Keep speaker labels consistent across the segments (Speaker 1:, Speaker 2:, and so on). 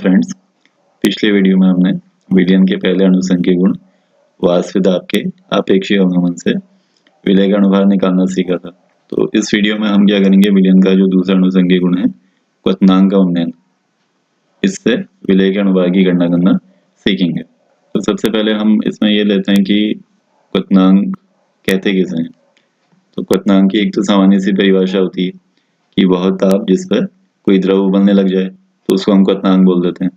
Speaker 1: Friends, पिछले video में हमने विलयन के पहले अनुसंख्यक गुण वाष्प दाब के आपेक्षिक अवगमन से विलय का अनुभार निकालना सीखा था। तो इस वीडियो में हम क्या करेंगे, विलयन का जो दूसरा अनुसंख्यक गुण है क्वथनांक का उन्नयन, इससे विलय के अनुभार की गणना करना सीखेंगे। तो सबसे पहले हम इसमें ये लेते हैं कि क्वथनांक कहते किसे हैं। तो क्वथनांक की एक तो सामान्य सी परिभाषा होती है कि वह ताप जिस पर कोई द्रव उबलने लग जाए तो उसको हम क्वथनांक बोल देते हैं।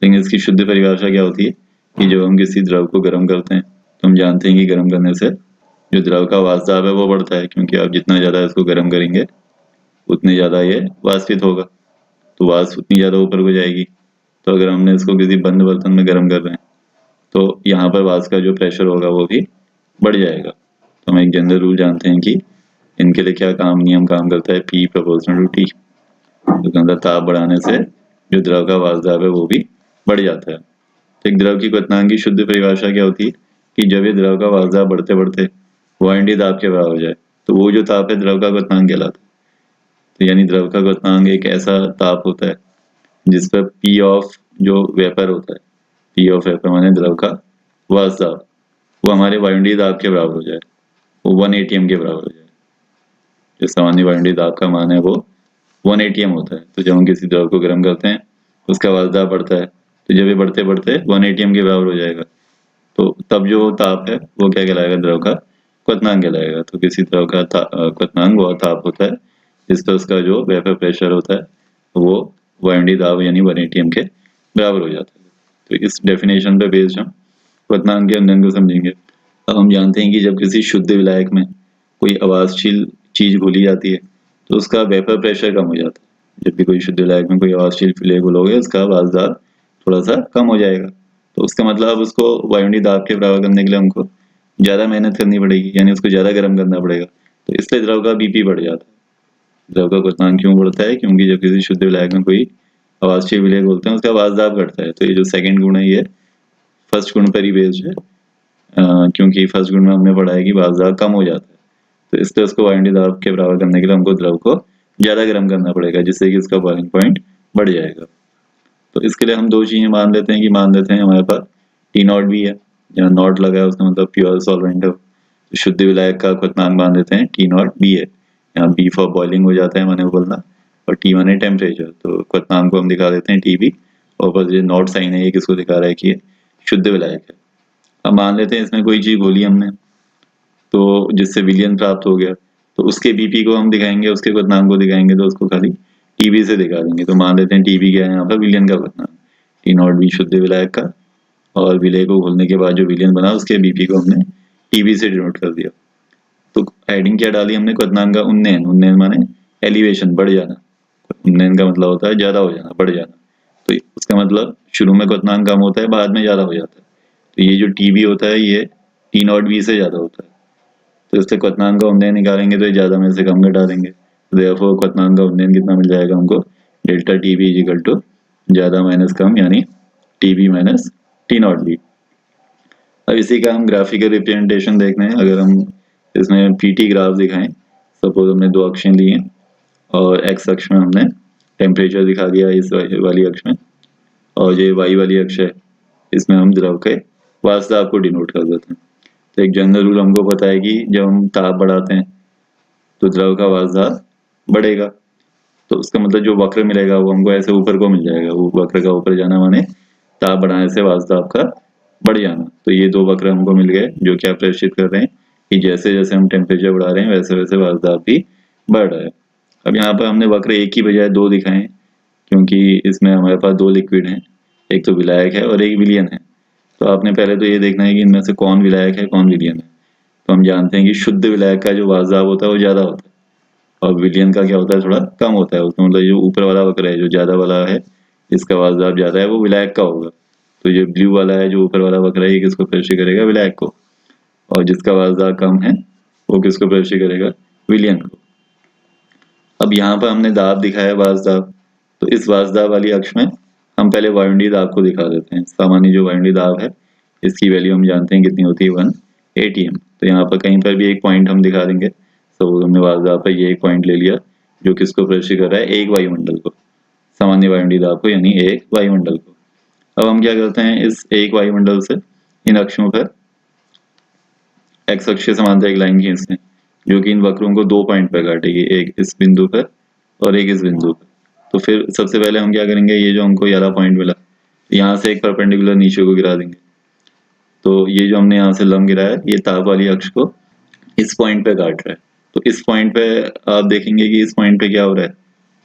Speaker 1: लेकिन इसकी शुद्ध परिभाषा क्या होती है कि जब हम किसी द्रव को गर्म करते हैं तो हम जानते हैं कि गर्म करने से जो द्रव का वाष्प दाब है वो बढ़ता है, क्योंकि आप जितना ज़्यादा इसको गर्म करेंगे उतने ज़्यादा ये वाष्पित होगा, तो वाष्प उतनी ज़्यादा ऊपर को जाएगी। तो अगर हमने इसको किसी बंद बर्तन में गर्म कर रहे हैं तो यहाँ पर वाष्प का जो प्रेशर होगा वो भी बढ़ जाएगा। तो हम एक जनरल रूल जानते हैं कि इनके लिए क्या नियम काम करता है, P प्रोपोर्शनल टू T। तो अंदर ताप बढ़ाने से जो द्रव का वाष्प दाब है वो भी बढ़ जाता है। तो एक द्रव की क्वथनांक की शुद्ध परिभाषा क्या होती है कि जब ये द्रव का वाष्प दाब बढ़ते बढ़ते वायुमंडलीय दाब के बराबर हो जाए तो वो जो ताप है द्रव का क्वथनांक कहलाता है। तो यानी द्रव का क्वथनांक एक ऐसा ताप होता है जिस पर P ऑफ जो वेपर होता है, P ऑफ वेपर माने द्रव का वाष्प दाब, वो हमारे वायुमंडलीय दाब के बराबर हो जाए, वो 1 atm के बराबर हो जाए। जो सामान्य वायुमंडलीय दाब का मान है वो 1 atm होता है। तो जब हम किसी द्रव को गर्म करते हैं उसका वाष्प दाब बढ़ता है, तो जब ये बढ़ते बढ़ते 1 atm के बराबर हो जाएगा तो तब जो ताप है वो क्या कहलाएगा, द्रव का क्वथनांक कहलाएगा। तो किसी द्रव का क्वथनांक वह ताप होता है जिस पर उसका जो वेपर प्रेशर होता है वो वायुमंडलीय दाब यानी 1 atm के बराबर हो जाता है। तो इस डेफिनेशन पे बेस्ड हम क्वथनांक के अध्ययन को समझेंगे। अब हम जानते हैं कि जब किसी शुद्ध विलायक में कोई आवाज़शील चीज घुली जाती है तो उसका वेपर प्रेशर कम हो जाता है। जब भी कोई शुद्ध विलायक में कोई आवाज़शील विलय घोलोगे उसका वाष्प दाब थोड़ा सा कम हो जाएगा। तो उसका मतलब उसको वायुमंडलीय दाब के बराबर करने के लिए हमको ज़्यादा मेहनत करनी पड़ेगी, यानी उसको ज़्यादा गर्म करना पड़ेगा। तो इसलिए द्रव का BP बढ़ जाता है। द्रव का क्वथनांक क्यों बढ़ता है, क्योंकि जब किसी शुद्ध विलायक में कोई आवाज़शील विलय घोलते हैं उसका वाष्प दाब घटता है। तो ये जो सेकंड गुण है ये फर्स्ट गुण पर ही बेस्ड है, क्योंकि फर्स्ट गुण में हमने पढ़ा है कि वाष्प दाब कम हो जाता है। तो इसलिए उसको वायुमंडलीय दाब के बराबर करने के लिए हमको द्रव को ज़्यादा गर्म करना पड़ेगा, जिससे कि इसका बॉइलिंग पॉइंट बढ़ जाएगा। तो इसके लिए हम दो चीज़ें मान लेते हैं कि हमारे पास T0 भी है, जहाँ नॉट लगा है उसका मतलब प्योर सॉल्वेंट है। तो शुद्ध विलायक का क्वथनांक मान लेते हैं T0 B है। यहाँ B फॉर बॉइलिंग हो जाता है, माने उबलना, और T माने टेम्परेचर। तो क्वथनांक को हम दिखा देते हैं TB, और बस ये नॉट साइन है ये किसको दिखा रहा है कि ये शुद्ध विलायक है। अब मान लेते हैं इसमें कोई चीज़ घोली हमने तो जिससे विलयन प्राप्त हो गया, तो उसके BP को हम दिखाएंगे, उसके क्वथनांक को दिखाएंगे तो उसको खाली TB से दिखा देंगे। तो मान लेते हैं TB क्या है यहाँ पर, विलयन का क्वथनांक, T0 B शुद्ध विलायक का, और विलय को घोलने के बाद जो विलयन बना उसके BP को हमने TB से डिनोट कर दिया। तो हेडिंग क्या डाली हमने, क्वथनांक का उन्नयन। उन्नयन माने एलिवेशन, बढ़ जाना। उन्नयन का मतलब होता है ज्यादा हो जाना, बढ़ जाना। तो उसका मतलब शुरू में क्वथनांक कम होता है, बाद में ज्यादा हो जाता है। तो ये जो TB होता है ये T0 B से ज्यादा होता है। तो इससे क्वथनांक का उन्नयन निकालेंगे तो ज्यादा में से कम घटा देंगे। तो देयरफॉर क्वथनांक का उन्नयन कितना मिल जाएगा हमको, डेल्टा TB इक्वल टू ज्यादा माइनस कम, यानी TB माइनस T0 B। अब इसी का हम ग्राफिकल रिप्रेजेंटेशन देखते हैं। अगर हम इसमें PT ग्राफ दिखाएं, सपोज हमने दो अक्षें ली हैं और एक्स अक्ष में हमने टेम्परेचर दिखा दिया इस वाली अक्ष में, और ये वाई वाली अक्ष है इसमें हम द्रव के वाष्प दाब को डिनोट कर देते हैं। तो एक जनरल रूल हमको पता है कि जब हम ताप बढ़ाते हैं तो द्रव का वाष्प दाब बढ़ेगा। तो उसका मतलब जो वक्र मिलेगा वो हमको ऐसे ऊपर को मिल जाएगा। वो वक्र का ऊपर जाना माने ताप बढ़ाने से वाष्प दाब का बढ़ जाना। तो ये दो वक्र हमको मिल गए जो क्या प्रदर्शित कर रहे हैं कि जैसे जैसे हम टेम्परेचर बढ़ा रहे हैं वैसे वैसे वाष्प दाब भी बढ़ रहा है। अब यहाँ पर हमने वक्र एक की बजाय दो दिखाए हैं, क्योंकि इसमें हमारे पास दो लिक्विड हैं, एक तो विलायक है और एक विलयन है। तो आपने पहले तो ये देखना है कि इनमें से कौन विलायक है कौन विलयन है। तो हम जानते हैं कि शुद्ध विलायक का जो वाष्प दाब होता है वो ज़्यादा होता है, और विलयन का क्या होता है, थोड़ा कम होता है। उसका मतलब जो ऊपर वाला वक्र है जो ज़्यादा वाला है जिसका वाष्प दाब ज़्यादा है वो विलायक का होगा। तो जो ब्लू वाला है जो ऊपर वाला वक्र है ये किसको प्रदर्शित करेगा, विलायक को, और जिसका वाष्प दाब कम है वो किसको प्रदर्शित करेगा, विलयन को। अब यहाँ पर हमने दाब दिखाया वाष्प दाब, तो इस वाष्प दाब वाली अक्ष में हम पहले वायुमंडलीय दाब को दिखा देते हैं। सामान्य जो वायुमंडलीय दाब है इसकी वैल्यू हम जानते हैं कितनी होती है, 1 atm। तो यहाँ पर कहीं पर भी एक पॉइंट हम दिखा देंगे। तो हमने वाष्प दाब पर ये एक पॉइंट ले लिया जो किसको प्रदर्शित कर रहा है, एक वायुमंडल को। सामान्य वायुमंडलीय दाब को, यानी एक वायुमंडल को। अब हम क्या करते हैं, इस एक वायुमंडल से इन अक्षों पर एक्स अक्ष के समांतर एक लाइन खींचते हैं जो कि इन वक्रों को 2 पॉइंट पर काटेगी, एक इस बिंदु पर और एक इस बिंदु पर। तो फिर सबसे पहले हम क्या करेंगे, ये जो हमको वाला पॉइंट मिला, यहाँ से एक परपेंडिकुलर नीचे को गिरा देंगे। तो ये जो हमने यहाँ से लंब गिराया, ये ताप वाली अक्ष को इस पॉइंट पे काट रहा है। तो इस पॉइंट पे आप देखेंगे कि इस पॉइंट पे क्या हो रहा है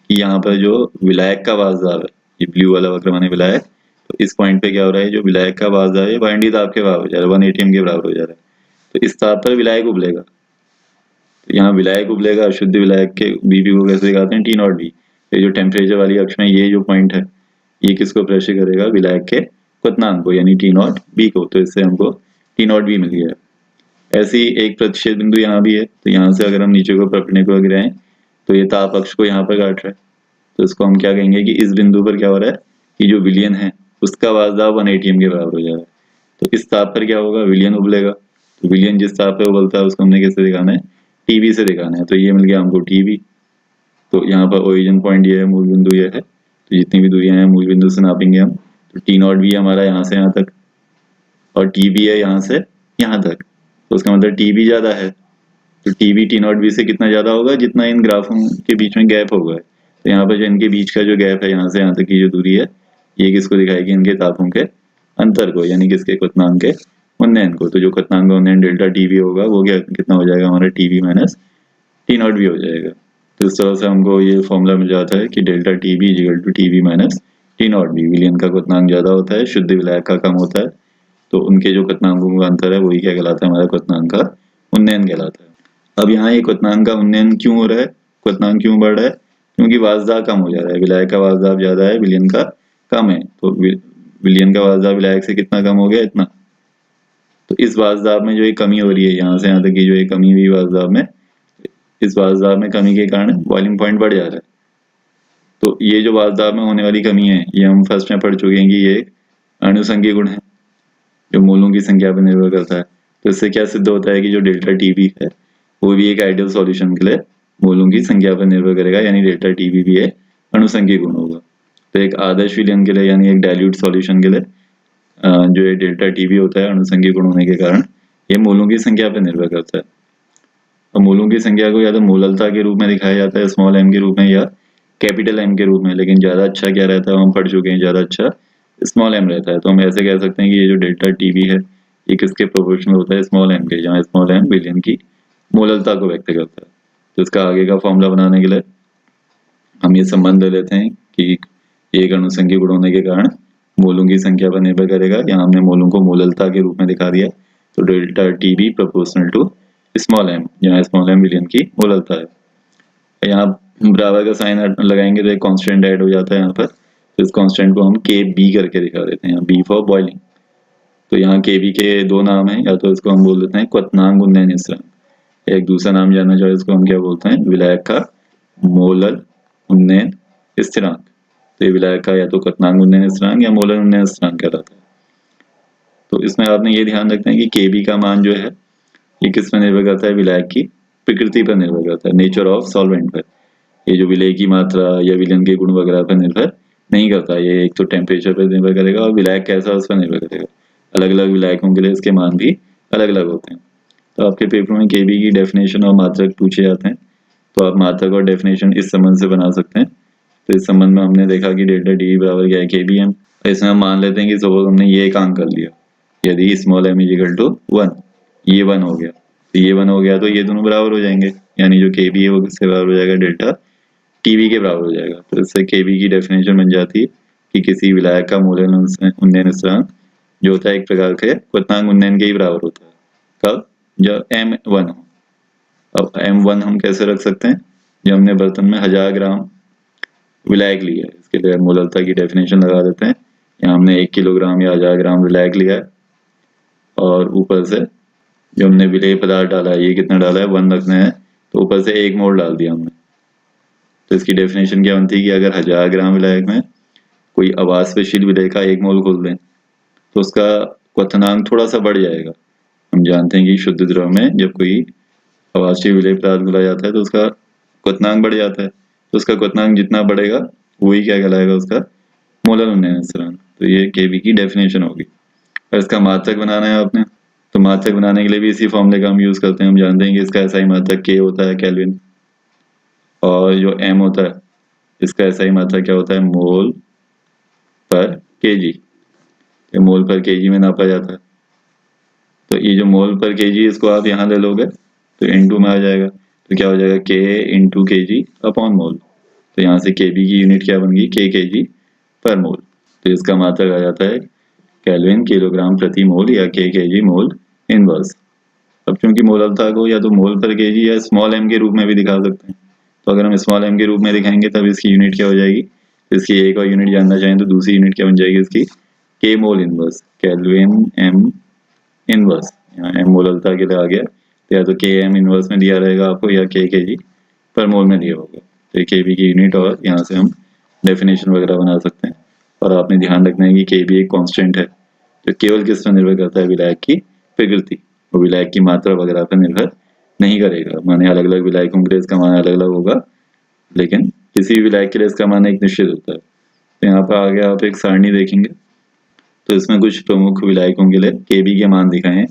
Speaker 1: कि यहाँ पर जो विलायक का वाष्पदाब है, ये ब्लू वाला वक्र माने विलायक, तो इस पॉइंट पे क्या हो रहा है, जो विलायक का वाष्पदाब है वायुमंडलीय दाब के बराबर हो जा रहा है, 1 atm के बराबर हो जा रहा है। तो इस ताप पर विलायक उबलेगा, तो यहाँ विलायक उबलेगा। अशुद्ध विलायक के बीबी को कैसे दिखाते हैं, T0B। ये जो टेम्परेचर वाली अक्ष में ये जो पॉइंट है, ये किसको प्रेशर करेगा, विलायक के क्वथनांक को, यानी T0B को। तो इससे हमको T0B मिल गया। ऐसी एक प्रतिच्छेद बिंदु यहाँ भी है, तो यहाँ से अगर हम नीचे को परपेंडिकुलर गिराएं तो ये ताप अक्ष को यहाँ पर काट रहा है। तो इसको हम क्या कहेंगे कि इस बिंदु पर क्या हो रहा है कि जो विलयन है उसका वाष्पदाब 1 atm के बराबर हो जा रहा है। तो इस ताप पर क्या होगा, विलयन उबलेगा। तो विलयन जिस ताप पे उबलता है उसको हमने कैसे दिखाना है, TB से दिखाना है। तो ये मिल गया हमको TB। तो यहाँ पर ओरिजिन पॉइंट ये है, मूल बिंदु ये है। तो जितनी भी दूरियां हैं मूल बिंदु से नापेंगे हम। तो T0B हमारा यहाँ से यहाँ तक और TB है यहाँ से यहाँ तक। तो उसका मतलब TB ज्यादा है। तो TB T0B से कितना ज्यादा होगा, जितना इन ग्राफों के बीच में गैप होगा। तो यहाँ पर जो इनके बीच का जो गैप है, यहाँ से यहाँ तक की जो दूरी है, ये किसको दिखाएगी, इनके तापों के अंतर को, यानी किसके, क्वथनांक के उन्नयन को। तो जो क्वथनांक का उन्नयन डेल्टा TB होगा वो क्या कितना हो जाएगा हमारा, TB माइनस T0B हो जाएगा। तो इस तरह से हमको ये फॉर्मूला मिल जाता है कि delta TB equal to TB minus T0B। विलयन का क्वथनांक ज्यादा होता है, शुद्ध विलायक का कम होता है, तो उनके जो क्वथनांकों का अंतर है वही क्या कहलाता है, हमारा क्वथनांक का उन्नयन कहलाता है। अब यहाँ ये क्वथनांक का उन्नयन क्यों हो रहा है, क्वथनांक क्यों बढ़ रहा है, क्योंकि वाष्पदाब कम हो जा रहा है। विलायक का वाष्पदाब ज्यादा है, विलयन का कम है। तो विलयन का वाष्पदाब विलायक से कितना कम हो गया, इतना। तो इस वाष्पदाब में जो एक कमी हो रही है, यहाँ से यहाँ तक की जो एक कमी हुई वाष्पदाब में, इस वाष्पदाब में कमी के कारण बॉइलिंग पॉइंट बढ़ जा रहा है। तो ये जो वाष्पदाब में होने वाली कमी है, ये हम फर्स्ट में पढ़ चुके हैं कि ये एक अणुसंघीय गुण है जो मोलों की संख्या पर निर्भर करता है। तो इससे क्या सिद्ध होता है कि जो डेल्टा TB है वो भी एक आइडियल सॉल्यूशन के लिए मोलों की संख्या पर निर्भर करेगा, यानी डेल्टा TB भी एक अणुसंघीय गुण होगा। तो एक आदर्श विलयन के लिए, यानी एक डाइल्यूट सॉल्यूशन के लिए जो ये डेल्टा TB होता है अणुसंघीय गुण होने के कारण, ये मोलों की संख्या पर निर्भर करता है। तो मोलों की संख्या को या तो मोललता के रूप में दिखाया जाता है, स्मॉल m के रूप में, या कैपिटल M के रूप में। लेकिन ज्यादा अच्छा क्या रहता है, हम पढ़ चुके हैं, ज्यादा अच्छा स्मॉल m रहता है। तो हम ऐसे कह सकते हैं कि ये जो डेल्टा TB है ये किसके प्रोपोर्शनल होता है, स्मॉल m के, जहाँ स्मॉल m विलयन की मोललता को व्यक्त करता है। तो इसका आगे का फॉर्मूला बनाने के लिए हम ये संबंध ले लेते हैं कि एक अणुसंघीय गुण होने के कारण मोलों की संख्या पर निर्भर करेगा। यहाँ हमने मोलों को मोललता के रूप में दिखा दिया। तो delta TB proportional to small m, जहाँ स्मॉल m विलयन की मोललता है। यहाँ बराबर का साइन लगाएंगे तो एक कांस्टेंट ऐड हो जाता है यहाँ पर। तो इस कांस्टेंट को हम KB करके दिखा देते हैं, B फॉर बॉइलिंग। तो यहाँ KB के दो नाम हैं, या तो इसको हम बोल देते हैं क्वथनांक उन्नयन स्थिरांक, एक दूसरा नाम जानना चाहे इसको हम क्या बोलते हैं, विलायक का मोलल उन्नयन स्थिरांक। तो ये विलायक का या तो क्वथनांक उन्नयन स्थिरांक या मोलल उन्नयन स्थिरांक कहलाता है। तो इसमें आपने ये ध्यान रखना है कि KB का मान जो है ये किस पर निर्भर करता है, विलायक की प्रकृति पर निर्भर करता है, नेचर ऑफ सॉल्वेंट पर। ये जो विलय की मात्रा या विलयन के गुण वगैरह पर निर्भर नहीं करता। ये एक तो टेम्परेचर पर निर्भर करेगा और विलायक कैसा उस पर निर्भर करेगा। अलग अलग विलायकों के लिए इसके मान भी अलग अलग होते हैं। तो आपके पेपर में KB की डेफिनेशन और मात्रक पूछे जाते हैं, तो आप मात्रक और डेफिनेशन इस संबंध से बना सकते हैं। तो इस संबंध में हमने देखा कि डेल्टा TB बराबर क्या है, KBM। इसमें हम मान लेते हैं कि सपोज हमने ये काम कर लिया, यदि स्मॉल m इक्वल टू 1, ये 1 हो गया, तो ये 1 हो गया तो ये दोनों बराबर हो जाएंगे, यानी जो KB है वो किससे बराबर हो जाएगा, डेल्टा TB के बराबर हो जाएगा। तो इससे KB की डेफिनेशन बन जाती है कि किसी विलायक का मोलल उन्नयन स्थिरांक जो होता है एक प्रकार के क्वथनांक उन्नयन के ही बराबर होता है, कब, जब M1 हो। अब M1 हम कैसे रख सकते हैं, जब हमने बर्तन में 1000 ग्राम विलायक लिया है, इसके लिए मोललता की डेफिनेशन लगा देते हैं। यहाँ हमने 1 किलोग्राम या 1000 ग्राम विलायक लिया है, और ऊपर से जो हमने विलेय पदार्थ डाला है, ये कितना डाला है, 1 रखना है, तो ऊपर से 1 मोल डाल दिया हमने। तो इसकी डेफिनेशन क्या बनती है कि अगर 1000 ग्राम विलायक में कोई अवाष्पशील विलेय का 1 मोल खोल दें तो उसका क्वथनांक थोड़ा सा बढ़ जाएगा। हम जानते हैं कि शुद्ध द्रव में जब कोई अवाष्पशील विलेय पदार्थ घुला जाता है तो उसका क्वथनांक बढ़ जाता है। तो उसका क्वथनांक जितना बढ़ेगा वही क्या कहलाएगा उसका मोलर उन्नयन स्थिरांक। तो ये Kb की डेफिनेशन होगी। और इसका मात्रक बनाना है आपने, तो मात्रक बनाने के लिए भी इसी फॉर्मूले का हम यूज करते हैं। हम जानते हैं कि इसका SI मात्रक K होता है केल्विन, और जो M होता है इसका SI मात्रक क्या होता है मोल पर Kg। ये मोल पर Kg में नापा जाता है। तो ये जो मोल पर Kg इसको आप यहाँ ले लोगे तो N2 में आ जाएगा। तो क्या हो जाएगा K into Kg upon mole. तो यहाँ से Kb की यूनिट क्या बन गई K Kg पर मोल। तो इसका मात्रक आ जाता है केल्विन किलोग्राम प्रति मोल या K Kg मोल इनवर्स। अब चूंकि मोललता को या तो मोल पर Kg या स्मॉल m के रूप में भी दिखा सकते हैं। तो अगर हम स्मॉल m के रूप में दिखाएंगे तब इसकी यूनिट क्या हो जाएगी, तो इसकी एक और यूनिट जानना चाहें तो दूसरी यूनिट क्या बन जाएगी इसकी K mole inverse, kelvin m inverse. यहाँ m मोललता के लिए आ गया, तो या तो K m इनवर्स में दिया रहेगा आपको या K Kg पर मोल में दिया होगा। तो ये Kb की यूनिट, और यहाँ से हम डेफिनेशन वगैरह बना सकते हैं। और आपने ध्यान रखना है कि Kb एक कांस्टेंट है जो केवल किस पर निर्भर करता है, विलायक की प्रकृति। वो विलायक की मात्रा वगैरह पर निर्भर नहीं करेगा। माने अलग अलग विलायकों के लिए इसका मान अलग अलग होगा, लेकिन किसी भी विलायक के लिए इसका मान एक निश्चित होता है। तो यहाँ पर आगे आप एक सारणी देखेंगे, तो इसमें कुछ प्रमुख विलायकों के लिए Kb के मान दिखाए हैं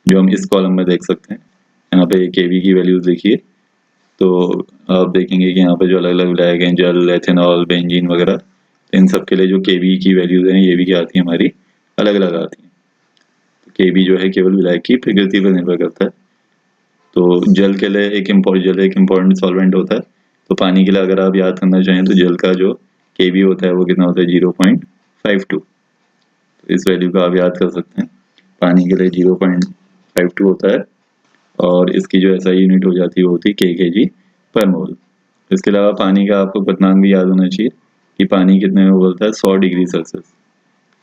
Speaker 1: जो हम इस कॉलम में देख सकते हैं। यहाँ पे Kb की वैल्यूज देखिए, तो आप देखेंगे कि यहाँ पे जो अलग अलग विलायक हैं, जल, एथेनॉल, बेंजीन वगैरह, इन सब के लिए जो Kb की वैल्यूज हैं ये भी क्या आती है हमारी अलग अलग आती हैं। तो Kb जो है केवल विलायक की प्रकृति पर निर्भर करता है। तो जल के लिए एक इम्पोर्टेंट सॉल्वेंट होता है। तो पानी के लिए अगर आप याद करना चाहें तो जल का जो Kb होता है वो कितना होता है 0.52। तो इस वैल्यू को आप याद कर सकते हैं। पानी के लिए 0.52 होता है, और इसकी जो SI यूनिट हो जाती है वो होती है K Kg पर मोल। इसके अलावा पानी का आपको क्वथनांक भी याद होना चाहिए कि पानी कितने में उबलता है 100 डिग्री सेल्सियस,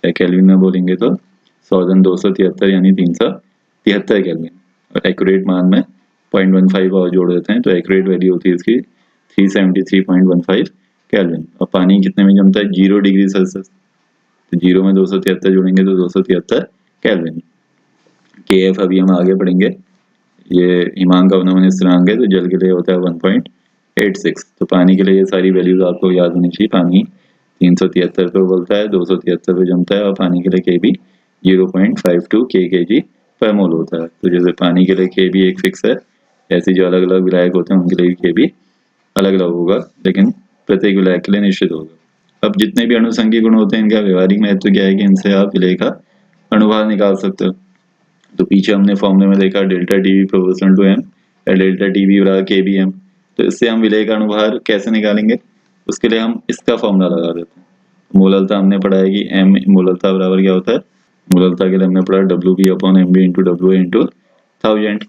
Speaker 1: या केल्विन में बोलेंगे तो 100,273 यानी 373 केल्विन। और एक्यूरेट मान में 0.15 और जोड़ देते हैं तो एक्यूरेट वैल्यू होती है इसकी 373.15 केल्विन। और पानी कितने में जमता है 0 डिग्री सेल्सियस, तो 0 में 273 जोड़ेंगे तो 273 केल्विन। Kf अभी हम आगे पढ़ेंगे, ये हिमांक अवनमन स्थिरांक है, तो जल के लिए होता है 1.86। तो पानी के लिए ये सारी वैल्यूज आपको याद होनी चाहिए। पानी 373 पे उबलता है, 273 पे जमता है, और पानी के लिए Kb 0.52 K Kg पर मोल होता है। तो जैसे पानी के लिए Kb एक फिक्स है, ऐसे जो अलग अलग विलायक होते हैं उनके लिए Kb अलग अलग होगा, लेकिन प्रत्येक विलायक के लिए निश्चित होगा। अब जितने भी अणुसंघीय गुण होते हैं इनका व्यवहारिक महत्व क्या है कि इनसे आप विलेय का अणुभार निकाल सकते हो। तो पीछे हमने फॉर्मूले में देखा delta TV proportional to M, या डेल्टा टीवी बराबर KBM। तो इससे हम विलेय का अणुभार कैसे निकालेंगे, उसके लिए हम इसका फॉर्मूला लगा देते हैं। मोललता हमने पढ़ा है कि M मोललता बराबर क्या होता है, मोललता के लिए हमने पढ़ा WB upon MB into WA into 1000।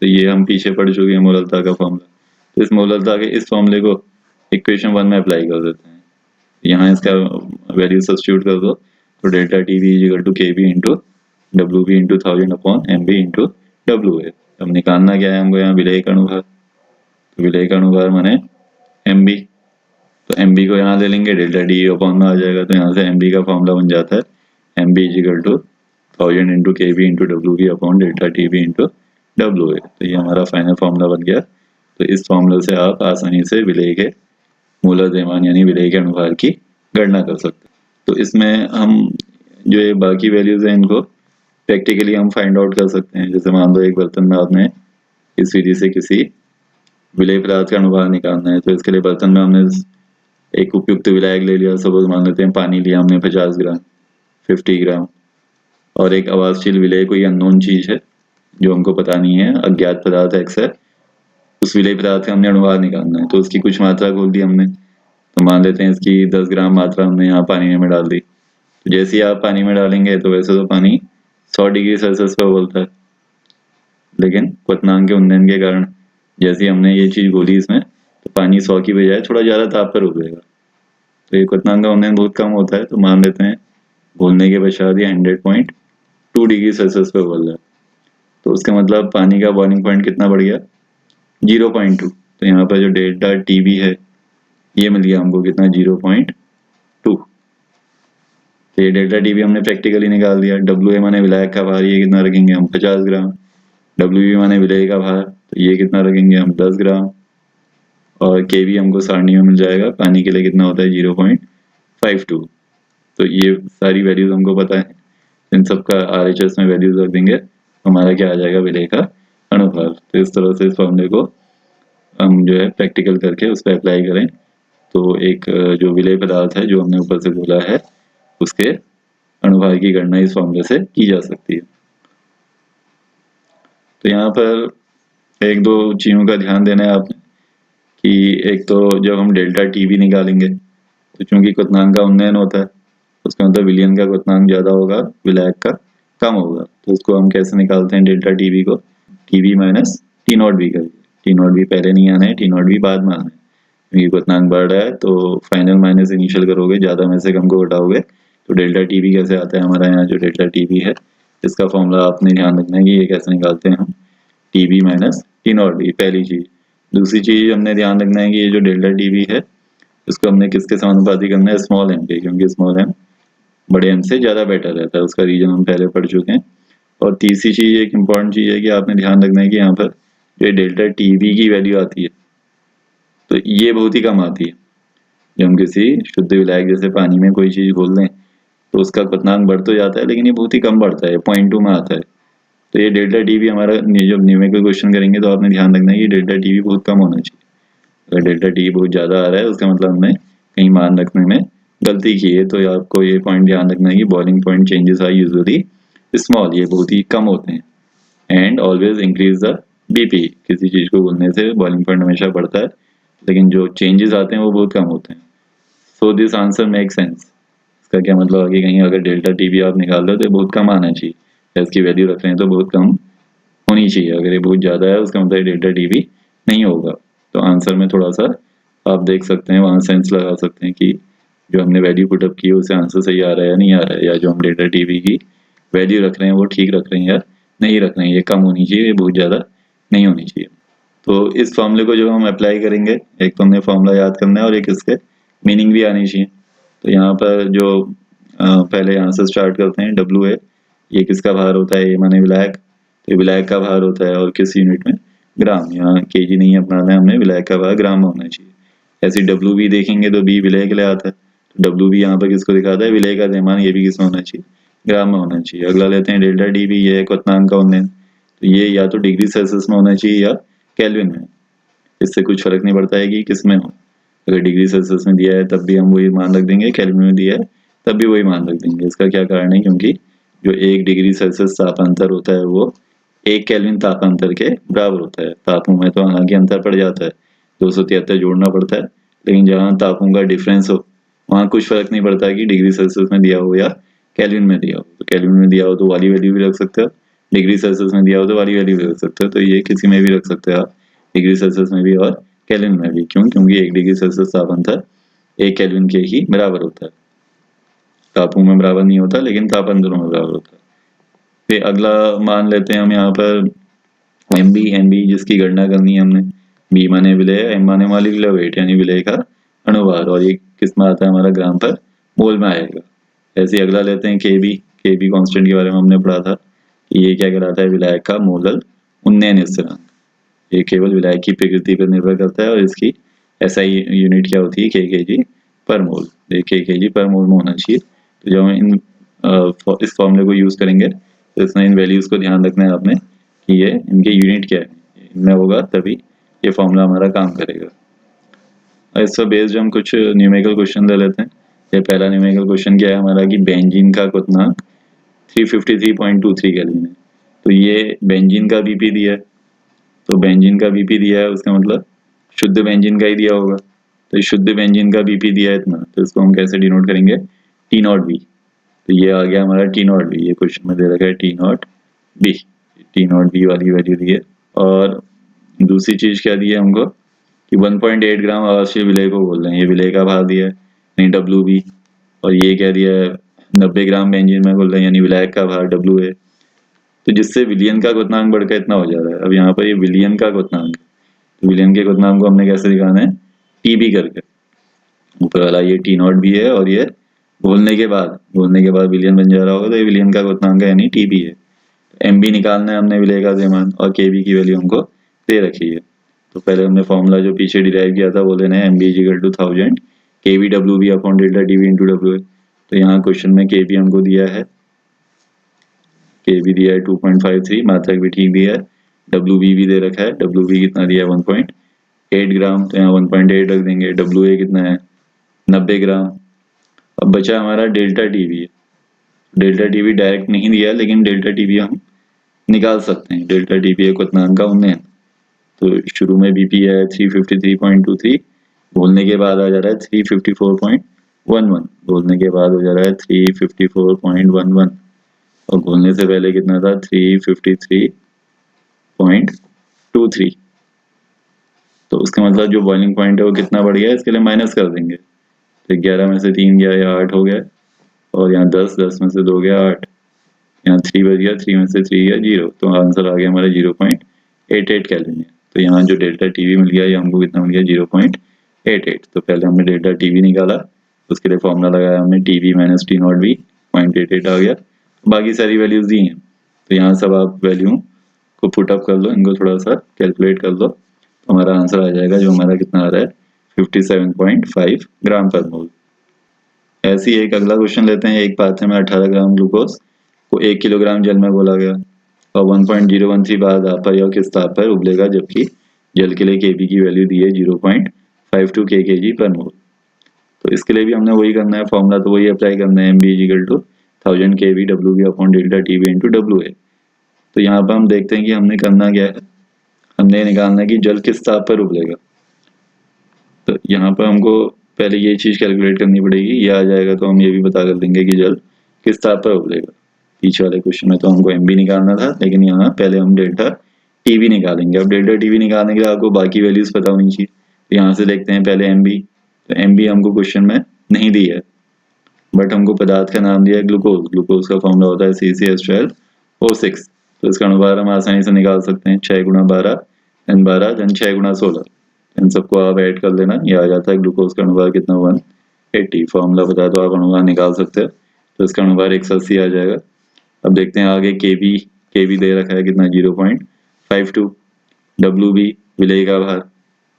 Speaker 1: तो ये हम पीछे पढ़ चुके हैं मोललता का फॉर्मूला। तो इस मोललता के इस फॉर्मूले को इक्वेशन 1 में अप्लाई कर देते हैं। यहाँ इसका वैल्यू सब्स्टिट्यूट कर दो, तो delta TV is equal to KB into WB into 1000 upon MB into WA। अब निकालना क्या है हमको यहाँ विलेय का अणुभार। तो विलेय का अणुभार माने MB, तो MB को यहाँ ले लेंगे, डेल्टा डी अपॉन में आ जाएगा। तो यहाँ से MB का फॉर्मूला बन जाता है MB is equal to 1000 into KB into WB upon delta TB into WA। तो ये हमारा फाइनल फॉर्मूला बन गया। तो इस फॉर्मूले से आप आसानी से विलेय के मूलर द्रव्यमान यानी विलेय के अणुभार की गणना कर सकते हैं। तो इसमें हम जो ये बाकी वैल्यूज हैं इनको प्रैक्टिकली हम फाइंड आउट कर सकते हैं। जैसे मान लो एक बर्तन में आपने इस विधि से किसी विलेय पदार्थ का अणुभार निकालना है, तो इसके लिए बर्तन में हमने एक उपयुक्त विलायक ले लिया। सपोज मान लेते हैं पानी लिया हमने 50 ग्राम 50 ग्राम, और एक अवाजशील विलेय कोई अननोन चीज है जो हमको पता नहीं है, अज्ञात पदार्थ X है, उस विलेय पदार्थ का हमने अणुभार निकालना है। तो उसकी कुछ मात्रा खोल दी हमने, तो मान लेते हैं इसकी 10 ग्राम मात्रा हमने यहाँ पानी में डाल दी। तो जैसे ही आप पानी में डालेंगे तो वैसे तो पानी 100 डिग्री सेल्सियस पर उबलता है, लेकिन क्वथनांक के उन्नयन के कारण जैसे हमने ये चीज घोली इसमें, तो पानी 100 की बजाय थोड़ा ज्यादा ताप पर उबलेगा। तो ये क्वथनांक का उन्नयन बहुत कम होता है, तो मान लेते हैं घोलने के पश्चात ये 100.2 डिग्री सेल्सियस पर उबल रहा है। तो उसका मतलब पानी का बॉइलिंग पॉइंट कितना बढ़ गया 0.2। तो यहाँ पर जो डेल्टा TB है ये मिल गया हमको कितना 0.2। तो ये डेल्टा TB हमने प्रैक्टिकली निकाल दिया। WA माने विलायक का भार, ये कितना रखेंगे हम 50 ग्राम। WB माने विलेय का भार, तो ये कितना रखेंगे हम 10 ग्राम। और के भी हमको सारणी में मिल जाएगा। पानी के लिए कितना होता है 0.52। तो ये सारी वैल्यूज हमको पता है, इन सब का RHS में वैल्यूज रख देंगे, हमारा क्या आ जाएगा विलेय का अनुभाग। तो इस तरह से इस फॉर्मूले को हम जो है प्रैक्टिकल करके उस पर अप्लाई करें तो एक जो विलेय पदार्थ है जो हमने ऊपर से बोला है उसके अनुभाग की गणना इस फॉर्मूले से की जा सकती है। तो यहाँ पर एक दो चीज़ों का ध्यान देना है आपने कि एक तो जब हम डेल्टा टी भी निकालेंगे तो चूंकि क्वथनांक का उन्नयन होता है उसका मतलब विलयन का क्वथनांक ज़्यादा होगा, विलायक का कम होगा। तो उसको हम कैसे निकालते हैं डेल्टा टी बी को, T B minus T not B करिए। टी नॉट बी पहले नहीं आना है, टी नॉट बी बाद में आना है, क्योंकि क्वथनांक बढ़ रहा है तो फाइनल माइनस इनिशियल करोगे, ज़्यादा में से कम को घटाओगे तो डेल्टा टी बी कैसे आता है हमारा यहाँ जो डेल्टा टी बी है इसका फॉर्मूला आपने ध्यान रखना है कि ये कैसे निकालते हैं हम, T B minus T not B, पहली चीज़। दूसरी चीज़ हमने ध्यान रखना है कि ये जो डेल्टा टी बी है इसको हमने किसके समानुपाती करना है, स्मॉल एम के, क्योंकि स्मॉल एम बड़े एम से ज़्यादा बेटर रहता है, उसका रीजन हम पहले पढ़ चुके हैं। और तीसरी चीज़ एक इम्पॉर्टेंट चीज़ है कि आपने ध्यान रखना है कि यहाँ पर जो डेल्टा टी बी की वैल्यू आती है तो ये बहुत ही कम आती है। जब हम किसी शुद्ध विलायक जैसे पानी में कोई चीज़ घोल दें तो उसका क्वथनांक बढ़ तो जाता है लेकिन ये बहुत ही कम बढ़ता है, 0.2 में आता है। तो ये डेल्टा टी बी हमारा जब न्यूमेरिकल क्वेश्चन करेंगे तो आपने ध्यान रखना है कि डेल्टा टी बी बहुत कम होना चाहिए। अगर डेल्टा टी बहुत ज़्यादा आ रहा है उसका मतलब हमने कहीं मान रखने में गलती की है। तो आपको ये पॉइंट ध्यान रखना है कि boiling point changes are usually small, ये बहुत ही कम होते हैं। And always increase the BP, किसी चीज़ को बोलने से बॉइलिंग पॉइंट हमेशा बढ़ता है लेकिन जो चेंजेस आते हैं वो बहुत कम होते हैं। So this answer make sense. इसका क्या मतलब है कि कहीं अगर डेल्टा टी बी आप निकाल दो तो बहुत कम आना चाहिए, इसकी वैल्यू रख रहे हैं तो बहुत कम होनी चाहिए। अगर ये बहुत ज़्यादा है उसका मतलब डेल्टा टी बी नहीं होगा। तो आंसर में थोड़ा सा आप देख सकते हैं, वहाँ सेंस लगा सकते हैं कि जो हमने वैल्यू पुटअप की है उससे आंसर सही आ रहा है या नहीं आ रहा है, या जो हम डेल्टा टी बी की वैल्यू रख रहे हैं वो ठीक रख रहे हैं या नहीं रख रहे हैं, ये कम होनी चाहिए, ये बहुत ज़्यादा नहीं होनी चाहिए। तो इस फॉर्मूले को जो हम अप्लाई करेंगे, एक तो हमने फॉर्मूला याद करना है और एक इसके मीनिंग भी आनी चाहिए। तो यहाँ पर जो पहले यहाँ से स्टार्ट करते हैं, डब्ल्यू ए, ये किसका भार होता है, ए माने विलायक, तो विलायक का भार होता है और किस यूनिट में, ग्राम। यहाँ केजी नहीं अपनाना है हमने, विलायक का भार ग्राम में होना चाहिए। ऐसे डब्ल्यू बी देखेंगे तो बी विलय के लिए आता है, तो डब्ल्यू बी यहाँ पर किसको दिखाता है, विलय का द्रव्यमान, ये भी किसमें होना चाहिए, ग्राम में होना चाहिए। अगला लेते हैं डेल्टा डी बी, ये क्वथनांक का उन्नयन, तो ये या तो डिग्री सेल्सियस में होना चाहिए या केल्विन में, इससे कुछ फर्क नहीं पड़ता है कि किस में हो। अगर डिग्री सेल्सियस में दिया है तब भी हम वही मान रख देंगे, केल्विन में दिया है तब भी वही मान रख देंगे। इसका क्या कारण है, क्योंकि जो 1 डिग्री सेल्सियस तापांतर होता है वो 1 केल्विन तापांतर के बराबर होता है। तापों में तो हालांकि अंतर पड़ जाता है, 273 जोड़ना पड़ता है, लेकिन जहाँ तापों का डिफरेंस हो वहाँ कुछ फर्क नहीं पड़ता है कि डिग्री सेल्सियस में दिया हो या केल्विन में दिया हो। तो केल्विन में दिया हो तो वाली वैल्यू भी रख सकते हो, डिग्री सेल्सियस में दिया हो तो वाली वैल्यू भी रख सकते हो। तो ये किसी में भी रख सकते हो आप, डिग्री सेल्सियस में भी और केल्विन में भी। क्यों, क्योंकि 1 डिग्री सेल्सियस तापांतर 1 केल्विन के ही बराबर होता है। तापों में बराबर नहीं होता लेकिन तापांतरों में बराबर होता है। फिर अगला मान लेते हैं हम यहाँ पर एम बी जिसकी गणना करनी है हमने, बी माने विलय, एम माने मॉलिक्यूलर वेट यानी विलय का अणुभार, और ये किस में आता है हमारा, ग्राम पर मोल में आएगा। ऐसे अगला लेते हैं के बी कांस्टेंट के बारे में हमने पढ़ा था कि ये क्या कहलाता है, विलायक का मोलल उन्नयन स्थिरांक। ये केवल विलायक की प्रकृति पर निर्भर करता है और इसकी एसआई यूनिट क्या होती है, केजी पर मोल, केजी पर मोल में होना चाहिए। तो जब हम इस फॉर्मूले को यूज करेंगे तो इसमें इन वैल्यूज को ध्यान रखना है आपने कि ये इनके यूनिट क्या है, इनमें होगा तभी ये फॉर्मूला हमारा काम करेगा। इस पर बेस्ड हम कुछ न्यूमेरिकल क्वेश्चन ले लेते हैं। ये पहला न्यूमेरिकल क्वेश्चन क्या है हमारा कि बेंजीन का क्वथनांक 353.23 केल्विन है। तो ये बेंजीन का बीपी दिया है, तो बेंजीन का बीपी दिया है उसका मतलब शुद्ध बेंजीन का ही दिया होगा। तो शुद्ध बेंजीन का बीपी दिया है इतना, तो इसको हम कैसे डिनोट करेंगे, टी नॉट बी। तो ये आ गया हमारा टी नॉट बी, ये क्वेश्चन में दे रखा है T not B, T not B वाली वैल्यू दी है। और दूसरी चीज क्या दी है हमको कि 1.8 ग्राम आवासीय विलय को बोल रहे हैं, ये विलय का भार दिया है यानी डब्ल्यू बी, और ये क्या दिया है 90 ग्राम बेंजीन में बोल रहे हैं यानी विलायक का भार डब्ल्यू ए। तो जिससे विलियन का क्वथनांक बढ़कर इतना हो जा रहा है। अब यहाँ पर ये विलियन का क्वथनांक, तो विलियन के क्वथनांक को हमने कैसे दिखाना है, टी बी करके। ऊपर वाला ये टी नॉट बी है और ये घोलने के बाद विलियन बन जा रहा होगा, तो ये विलियन का क्वथनांक है यानी टी बी है। एम बी निकालना है हमने विलय का द्रव्यमान, और के बी की वैल्यू हमको दे रखी है। तो पहले हमने फॉर्मूला जो पीछे डिराइव किया था वो लेना है MB equal to 1000 KB WB upon delta TB into WA। तो यहाँ क्वेश्चन में KB हमको दिया है, KB दिया है 2.53, मात्रक भी ठीक दिया है, WB भी दे रखा है, WB कितना दिया है 1.8 ग्राम, तो यहाँ 1.8 रख देंगे। WA कितना है 90 ग्राम। अब बचा हमारा delta TB। Delta TB direct नहीं दिया लेकिन डेल्टा TB हम निकाल सकते हैं। डेल्टा TB है क्वथनांक का उन्नयन। तो शुरू में BP है 353.23, बोलने के बाद आ जा रहा है 354.11, बोलने के बाद हो जा रहा है 354.11 और बोलने से पहले कितना था 353.23। तो उसका मतलब जो बॉइलिंग पॉइंट है वो कितना बढ़ गया, इसके लिए माइनस कर देंगे। तो 11 में से 3 गया या 8 हो गया, और यहाँ 10 में से 2 गया 8, यहाँ 3 बच गया, 3 में से 3 गया 0, तो आंसर आ गया हमारा 0.88 केल्विन। तो यहाँ जो डेल्टा TB मिल गया ये हमको कितना मिल गया 0.88। तो पहले हमने डेल्टा TB निकाला, उसके लिए फॉर्मूला लगाया हमने TB minus T not B, 0.88 आ गया। बाकी सारी वैल्यूज दी हैं, तो यहाँ सब आप वैल्यू को पुट अप कर लो, इनको थोड़ा सा कैलकुलेट कर लो, तो हमारा आंसर आ जाएगा जो हमारा कितना आ रहा है 57.5 ग्राम पर मोल। ऐसे ही एक अगला क्वेश्चन लेते हैं। एक पात्र में 18 ग्राम ग्लूकोज को 1 किलोग्राम जल में घोला गया और 1.013 बार दाब पर या किस ताप पर उबलेगा, जबकि जल के लिए KB की वैल्यू दी है 0.52 kg पर मोल। तो इसके लिए भी हमने वही करना है, फॉर्मूला तो वही अप्लाई करना है, MB equal to 1000 KB WB upon delta TB into WA। तो यहाँ पर हम देखते हैं कि हमने करना क्या है, हमने निकालना है कि जल किस ताप पर उबलेगा। तो यहाँ पर हमको पहले ये चीज़ कैलकुलेट करनी पड़ेगी, ये आ जाएगा तो हम ये भी पता कर देंगे कि जल किस ताप पर उबलेगा। पीछे वाले क्वेश्चन में तो हमको MB निकालना था, लेकिन यहाँ पहले हम डेल्टा TB निकालेंगे। अब डेल्टा TB निकालने के लिए आपको बाकी वैल्यूज पता होनी चाहिए। तो यहाँ से देखते हैं पहले MB। तो MB हमको क्वेश्चन में नहीं दी है, बट हमको पदार्थ का नाम दिया है ग्लूकोज। ग्लूकोज का फॉर्मूला होता है CCH12O6। तो इसका अनुपात हम आसानी से निकाल सकते हैं, 6 गुणा 12 धन 12 धन 6 गुणा 16। इन सबको आप ऐड कर लेना, ये आ जाता है ग्लूकोज का अनुपात कितना 180। फॉर्मूला बता दो आप अनुपात निकाल सकते हो, तो इसका अनुपात 180 आ जाएगा। अब देखते हैं आगे KB दे रखा है कितना 0.52। WB विलेय का भार,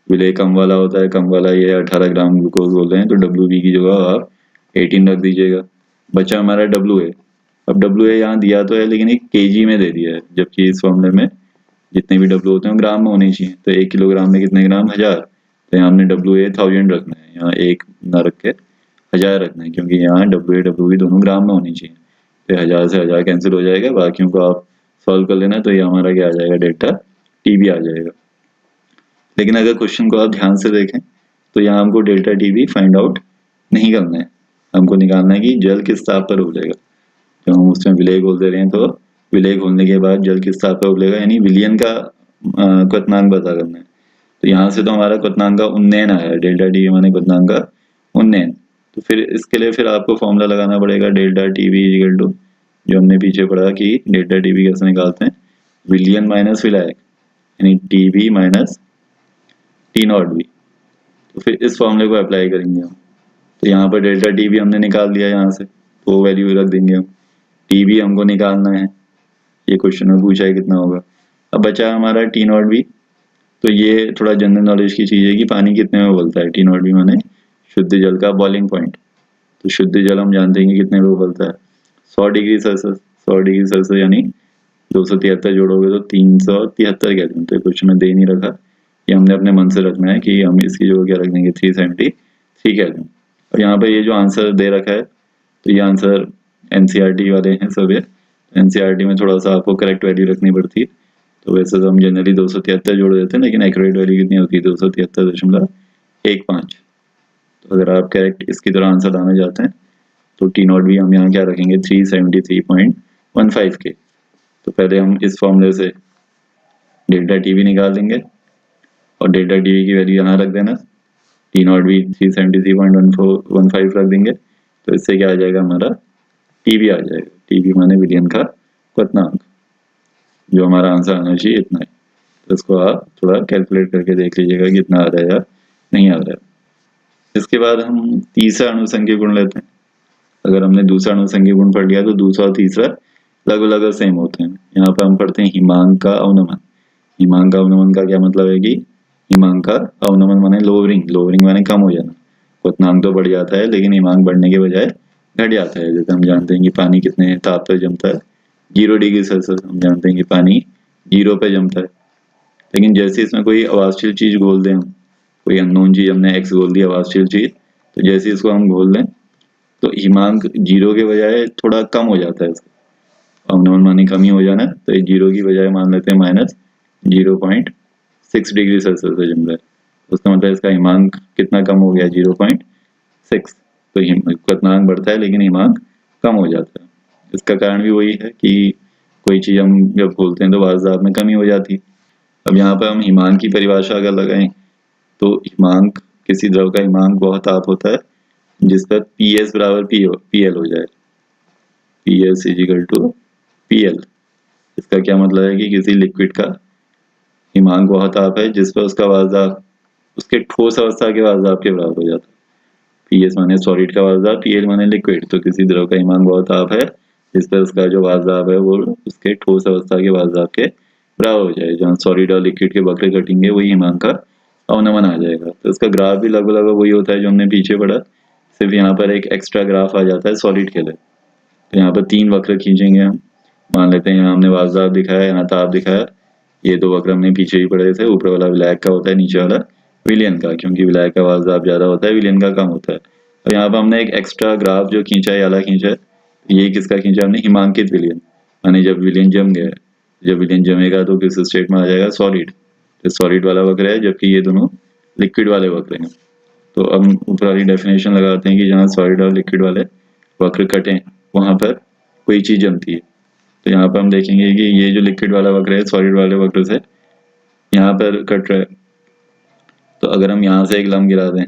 Speaker 1: विलेय कम वाला होता है, कम वाला ये 18 ग्राम ग्लूकोज बोल रहे हैं, तो WB की जगह आप 18 रख दीजिएगा। बचा हमारा WA। अब WA यहाँ दिया तो है लेकिन एक kg में दे दिया है, जबकि इस फॉर्मूले में जितने भी W होते हैं ग्राम में होने चाहिए। तो 1 किलोग्राम में कितने ग्राम 1000, तो यहाँ हमने WA 1000 रखना है, यहाँ 1 ना रख के 1000 रखना है, क्योंकि यहाँ WB दोनों ग्राम में होनी चाहिए। तो 1000 से 1000 कैंसिल हो जाएगा, बाकियों को आप सॉल्व कर लेना, तो ये हमारा क्या आ जाएगा डेल्टा TB आ जाएगा। लेकिन अगर क्वेश्चन को आप ध्यान से देखें तो यहाँ हमको डेल्टा TB फाइंड आउट नहीं करना है, हमको निकालना है कि जल किस ताप पर उबलेगा। जो हम उसमें विलेय घोल दे रहे हैं, तो विलेय घोलने के बाद जल किस ताप पर उबलेगा, यानी विलयन का क्वथनांक पता करना है। तो यहाँ से तो हमारा क्वथनांक का उन्नयन आया है, डेल्टा TB माने क्वथनांक का उन्नयन। तो फिर इसके लिए फिर आपको फॉर्मूला लगाना पड़ेगा डेल्टा TB इक्वल टू, जो हमने पीछे पढ़ा कि डेल्टा TB कैसे निकालते हैं, विलयन माइनस विलायक, यानी TB minus T not B। तो फिर इस फॉर्मूले को अप्लाई करेंगे हम। तो यहाँ पर डेल्टा TB हमने निकाल दिया यहाँ से, तो वो वैल्यू रख देंगे हम। TB हमको निकालना है, ये क्वेश्चन में पूछा है कितना होगा। अब बचा हमारा T नॉट B। तो ये थोड़ा जनरल नॉलेज की चीज़ है कि पानी कितने में उबलता है। T नॉट B माने शुद्ध जल का बॉइलिंग पॉइंट। तो शुद्ध जल हम जानते हैं कि कितने में उबलता है, 100 डिग्री सेल्सियस। 100 डिग्री सेल्सियस यानी 273 जोड़ोगे तो 373 केल्विन। तो क्वेश्चन में दे नहीं रखा, ये हमने अपने मन से रखना है कि हम इसकी जगह क्या रख देंगे 373 केल्विन। और यहाँ पे ये जो आंसर दे रखा है, तो ये आंसर NCERT वाले हैं सब। ये NCERT में थोड़ा सा आपको करेक्ट वैल्यू रखनी पड़ती है। तो वैसे तो हम जनरली 273 जोड़ देते हैं, लेकिन एक्यूरेट वैल्यू कितनी होती है 273.15। तो अगर आप करेक्ट इसकी तरह आंसर लाना चाहते हैं तो T नॉट B हम यहाँ क्या रखेंगे 373.15 के। तो पहले हम इस फॉर्मूले से डेल्टा TB निकाल देंगे और डेल्टा TB की वैल्यू यहाँ रख देना, T नॉट B 373.15 रख देंगे। तो इससे क्या आ जाएगा हमारा TB आ जाएगा। TB माने विलयन का क्वथनांक, जो हमारा आंसर आना चाहिए इतना है। तो इसको आप थोड़ा कैलकुलेट करके देख लीजिएगा कि इतना आ रहा है या नहीं आ रहा है। इसके बाद हम तीसरा अनुसंख्यक गुण लेते हैं। अगर हमने दूसरा अनुसंख्यक गुण पढ़ लिया तो दूसरा और तीसरा लगभग सेम होते हैं। यहाँ पर हम पढ़ते हैं हिमांक का अवनमन। हिमांक का अवनमन का क्या मतलब है कि हिमांक का अवनमन माने लोअरिंग माने कम हो जाना। क्वथनांक तो बढ़ जाता है लेकिन हिमांक बढ़ने के बजाय घट जाता है। जैसे हम जानते हैं कि पानी कितने ताप पर जमता है, 0 डिग्री सेल्सियस। हम जानते हैं कि पानी 0 पे जमता है, लेकिन जैसे इसमें कोई अवाष्यशील चीज घोल दें, हम कोई अननोन चीज हमने एक्स घोल दी अवाष्यशील चीज, तो जैसे इसको हम घोल दें तो हिमांक 0 के बजाय थोड़ा कम हो जाता है। इसका अवनमन माने कमी हो जाना, तो 0 की बजाय मान लेते हैं -0.6 डिग्री सेल्सियस पे जम रहा है। उसका मतलब इसका हिमांक कितना कम हो गया, 0.6। तो क्वथनांक बढ़ता है लेकिन हिमांक कम हो जाता है। इसका कारण भी वही है कि कोई चीज हम जब खोलते हैं तो वाष्प में कमी हो जाती है। अब यहाँ पर हम हिमांक की परिभाषा अगर लगाएं तो हिमांक, किसी द्रव का हिमांक वह ताप होता है जिस पर PS बराबर PL हो जाए। PS equal to PL। इसका क्या मतलब है कि किसी लिक्विड का हिमांक वह ताप है जिस पर उसका वाष्प उसके ठोस अवस्था के वाष्प के बराबर हो जाता है। PS माने सॉलिड का वाष्प, PL माने लिक्विड। तो किसी द्रव का हिमांक वह ताप है जिस पर उसका जो वाष्प है वो उसके ठोस अवस्था के वाष्प के बराबर हो जाए। जहाँ सॉलिड और लिक्विड के वक्र कटेंगे वही हिमांक का अवनमन आ जाएगा। तो इसका ग्राफ भी लगभग वही होता है जो हमने पीछे पढ़ा, सिर्फ यहाँ पर एक एक्स्ट्रा ग्राफ आ जाता है सॉलिड के लिए। तो यहाँ पर 3 वक्र खींचेंगे हम, मान लेते हैं यहाँ हमने वाष्प दिखाया, यहाँ ताप दिखाया। ये 2 वक्र हमने पीछे ही पढ़े थे, ऊपर वाला विलायक का होता है, नीचे वाला विलयन का, क्योंकि विलायक का वाष्प ज्यादा होता है, विलयन का कम होता है। तो यहाँ पर हमने एक एक्स्ट्रा ग्राफ जो खींचा है, याला खींचा है। ये किसका खींचा हमने, हिमांकित विलयन, यानी जब विलयन जम गया, जब विलयन जमेगा तो किस स्टेट में आ जाएगा, सॉलिड। तो सॉलिड वाला वक्र है, जबकि ये दोनों लिक्विड वाले वक्र हैं। तो अब ऊपर वाली डेफिनेशन लगाते हैं कि जहाँ सॉलिड और लिक्विड वाले वक्र कटें वहां पर कोई चीज जमती है। तो यहाँ पर हम देखेंगे कि ये जो लिक्विड वाला वक्र है सॉलिड वाले वक्र से यहाँ पर कट रहा है। तो अगर हम यहाँ से एक लंब गिरा दें